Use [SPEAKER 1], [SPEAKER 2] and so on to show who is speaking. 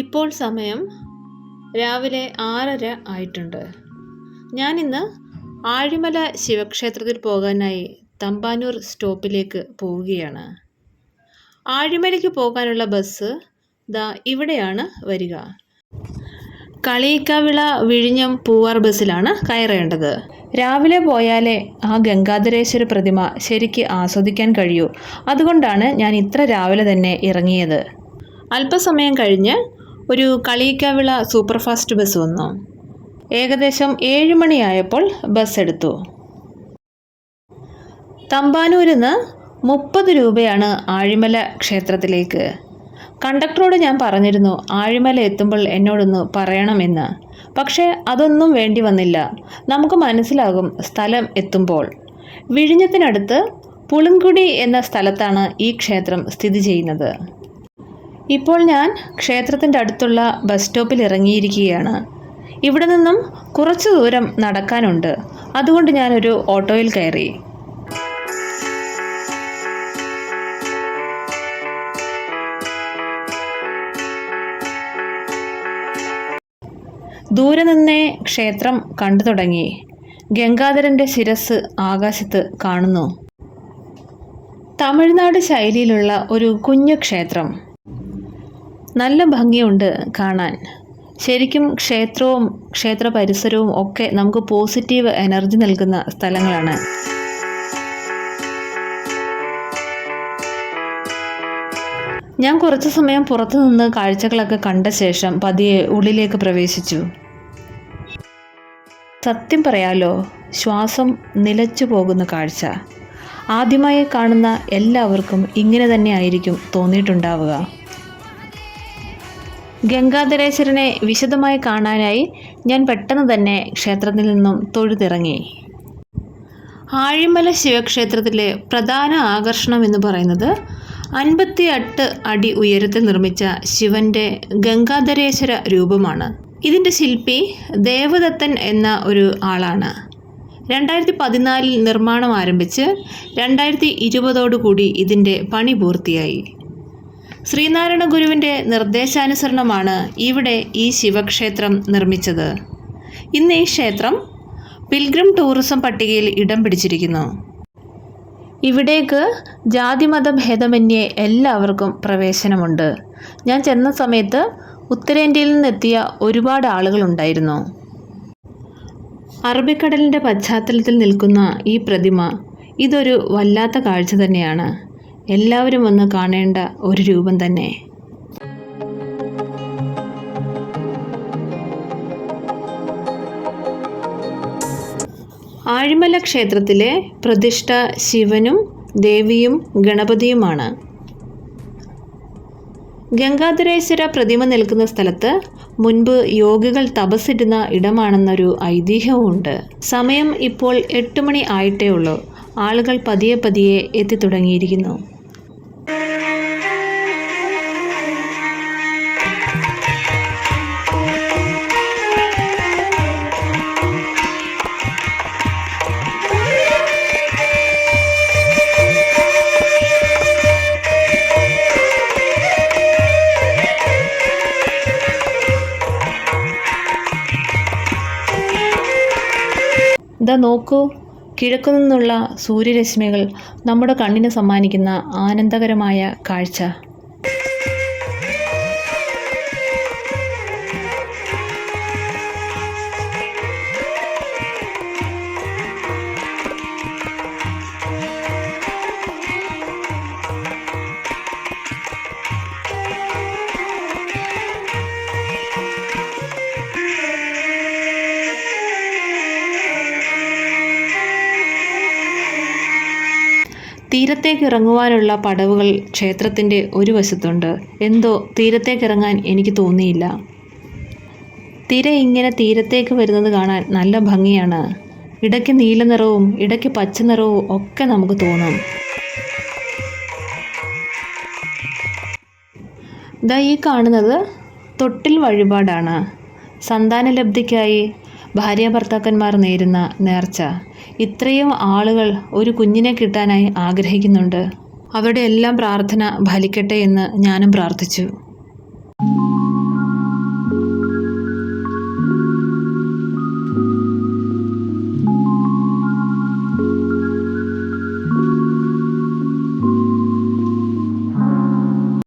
[SPEAKER 1] ഇപ്പോൾ സമയം രാവിലെ 6:30 ആയിട്ടുണ്ട്. ഞാനിന്ന് ആഴിമല ശിവക്ഷേത്രത്തിൽ പോകാനായി തമ്പാനൂർ സ്റ്റോപ്പിലേക്ക് പോവുകയാണ്. ആഴിമലയ്ക്ക് പോകാനുള്ള ബസ് ദാ ഇവിടെയാണ് വരിക. കളിയിക്കാവിള വിഴിഞ്ഞം പൂവാർ ബസ്സിലാണ് കയറേണ്ടത്. രാവിലെ പോയാലേ ആ ഗംഗാധരേശ്വര പ്രതിമ ശരിക്ക് ആസ്വദിക്കാൻ കഴിയൂ. അതുകൊണ്ടാണ് ഞാൻ ഇത്ര രാവിലെ തന്നെ ഇറങ്ങിയത്. അല്പസമയം കഴിഞ്ഞ് ഒരു കളിയിക്കാവിള സൂപ്പർഫാസ്റ്റ് ബസ് വന്നു. ഏകദേശം 7 മണിയായപ്പോൾ ബസ് എടുത്തു. തമ്പാനൂരിൽ നിന്ന് 30 രൂപയാണ് ആഴിമല ക്ഷേത്രത്തിലേക്ക്. കണ്ടക്ടറോട് ഞാൻ പറഞ്ഞിരുന്നു ആഴിമല എത്തുമ്പോൾ എന്നോടൊന്ന് പറയണമെന്ന്. പക്ഷേ അതൊന്നും വേണ്ടി വന്നില്ല. നമുക്ക് മനസ്സിലാകും സ്ഥലം എത്തുമ്പോൾ. വിഴിഞ്ഞത്തിനടുത്ത് പുളിങ്കുടി എന്ന സ്ഥലത്താണ് ഈ ക്ഷേത്രം സ്ഥിതി ചെയ്യുന്നത്. ഇപ്പോൾ ഞാൻ ക്ഷേത്രത്തിൻ്റെ അടുത്തുള്ള ബസ് സ്റ്റോപ്പിൽ ഇറങ്ങിയിരിക്കുകയാണ്. ഇവിടെ നിന്നും കുറച്ച് ദൂരം നടക്കാനുണ്ട്. അതുകൊണ്ട് ഞാനൊരു ഓട്ടോയിൽ കയറി. ദൂരെ നിന്നേ ക്ഷേത്രം കണ്ടു തുടങ്ങി. ഗംഗാധരൻ്റെ ശിരസ് ആകാശത്ത് കാണുന്നു. തമിഴ്നാട് ശൈലിയിലുള്ള ഒരു കുഞ്ഞു ക്ഷേത്രം. നല്ല ഭംഗിയുണ്ട് കാണാൻ. ശരിക്കും ക്ഷേത്രവും ക്ഷേത്ര പരിസരവും ഒക്കെ നമുക്ക് പോസിറ്റീവ് എനർജി നൽകുന്ന സ്ഥലങ്ങളാണ്. ഞാൻ കുറച്ചു സമയം പുറത്തു നിന്ന് കാഴ്ചകളൊക്കെ കണ്ട ശേഷം പതിയെ ഉള്ളിലേക്ക് പ്രവേശിച്ചു. സത്യം പറയാലോ, ശ്വാസം നിലച്ചു പോകുന്ന കാഴ്ച. ആദ്യമായി കാണുന്ന എല്ലാവർക്കും ഇങ്ങനെ തന്നെ ആയിരിക്കും തോന്നിയിട്ടുണ്ടാവുക. ഗംഗാധരേശ്വരനെ വിശദമായി കാണാനായി ഞാൻ പെട്ടെന്ന് തന്നെ ക്ഷേത്രത്തിൽ നിന്നും തൊഴുതിറങ്ങി. ആഴിമല ശിവക്ഷേത്രത്തിലെ പ്രധാന ആകർഷണം എന്ന് പറയുന്നത് 58 അടി ഉയരത്തിൽ നിർമ്മിച്ച ശിവന്റെ ഗംഗാധരേശ്വര രൂപമാണ്. ഇതിൻ്റെ ശില്പി ദേവദത്തൻ എന്ന ഒരു ആളാണ്. 2014 നിർമ്മാണം ആരംഭിച്ച് 2020 ഇതിൻ്റെ പണി പൂർത്തിയായി. ശ്രീനാരായണ ഗുരുവിൻ്റെ നിർദ്ദേശാനുസരണമാണ് ഇവിടെ ഈ ശിവക്ഷേത്രം നിർമ്മിച്ചത്. ഇന്ന് ഈ ക്ഷേത്രം പിൽഗ്രിം ടൂറിസം പട്ടികയിൽ ഇടം പിടിച്ചിരിക്കുന്നു. ഇവിടേക്ക് ജാതിമത ഭേദമന്യേ എല്ലാവർക്കും പ്രവേശനമുണ്ട്. ഞാൻ ചെന്ന സമയത്ത് ഉത്തരേന്ത്യയിൽ നിന്നെത്തിയ ഒരുപാട് ആളുകളുണ്ടായിരുന്നു. അറബിക്കടലിൻ്റെ പശ്ചാത്തലത്തിൽ നിൽക്കുന്ന ഈ പ്രതിമ ഇതൊരു വല്ലാത്ത കാഴ്ച തന്നെയാണ്. എല്ലാവരും വന്ന് കാണേണ്ട ഒരു രൂപം തന്നെ. ആഴിമല ക്ഷേത്രത്തിലെ പ്രതിഷ്ഠ ശിവനും ദേവിയും ഗണപതിയുമാണ്. ഗംഗാധരേശ്വര പ്രതിമ നിൽക്കുന്ന സ്ഥലത്ത് മുൻപ് യോഗികൾ തപസ്സിരുന്ന ഇടമാണെന്നൊരു ഐതിഹ്യവുമുണ്ട്. സമയം ഇപ്പോൾ 8 മണി ആയിട്ടേ ഉള്ളൂ. ആളുകൾ പതിയെ പതിയെ എത്തിത്തുടങ്ങിയിരിക്കുന്നു. ഇതാ നോക്കൂ, കിഴക്കു നിന്നുള്ള സൂര്യരശ്മികൾ നമ്മുടെ കണ്ണിന് സമ്മാനിക്കുന്ന ആനന്ദകരമായ കാഴ്ച. തീരത്തേക്ക് ഇറങ്ങുവാനുള്ള പടവുകൾ ക്ഷേത്രത്തിൻ്റെ ഒരു വശത്തുണ്ട്. എന്തോ തീരത്തേക്കിറങ്ങാൻ എനിക്ക് തോന്നിയില്ല. തിര ഇങ്ങനെ തീരത്തേക്ക് വരുന്നത് കാണാൻ നല്ല ഭംഗിയാണ്. ഇടയ്ക്ക് നീല നിറവും ഇടയ്ക്ക് പച്ച നിറവും ഒക്കെ നമുക്ക് തോന്നും. ദാ ഈ കാണുന്നത് തൊട്ടിൽ വഴിപാടാണ്. സന്താനലബ്ധിക്കായി ഭാര്യാഭർത്താക്കന്മാർ നേരുന്ന നേർച്ച. ഇത്രയും ആളുകൾ ഒരു കുഞ്ഞിനെ കിട്ടാനായി ആഗ്രഹിക്കുന്നുണ്ട്. അവരുടെ എല്ലാം പ്രാർത്ഥന ഫലിക്കട്ടെ എന്ന് ഞാനും പ്രാർത്ഥിച്ചു.